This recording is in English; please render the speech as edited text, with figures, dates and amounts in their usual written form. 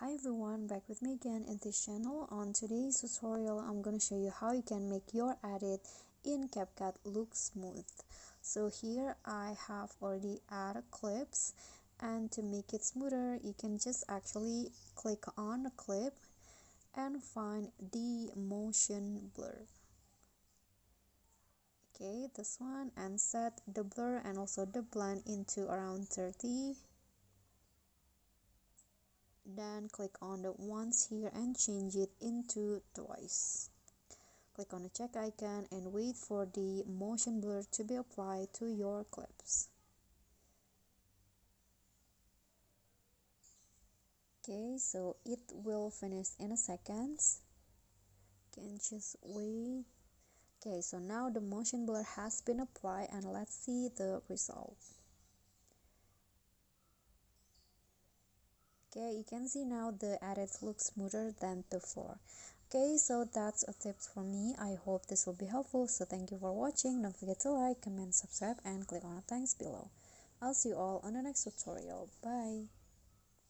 Hi everyone, back with me again in this channel. On today's tutorial, I'm going to show you how you can make your edit in CapCut look smooth. So here I have already added clips, and to make it smoother, you can just actually click on the clip and find the motion blur. Okay, this one, and set the blur and also the blend into around 30. Then click on the once here and change it into twice. Click on the check icon and wait for the motion blur to be applied to your clips. Okay, so it will finish in a second. Can just wait. Okay, so now the motion blur has been applied and let's see the result. Okay, you can see now the edits look smoother than before. Okay, so that's a tips for me. I hope this will be helpful. So thank you for watching. Don't forget to like, comment, subscribe, and click on the thanks below. I'll see you all on the next tutorial. Bye.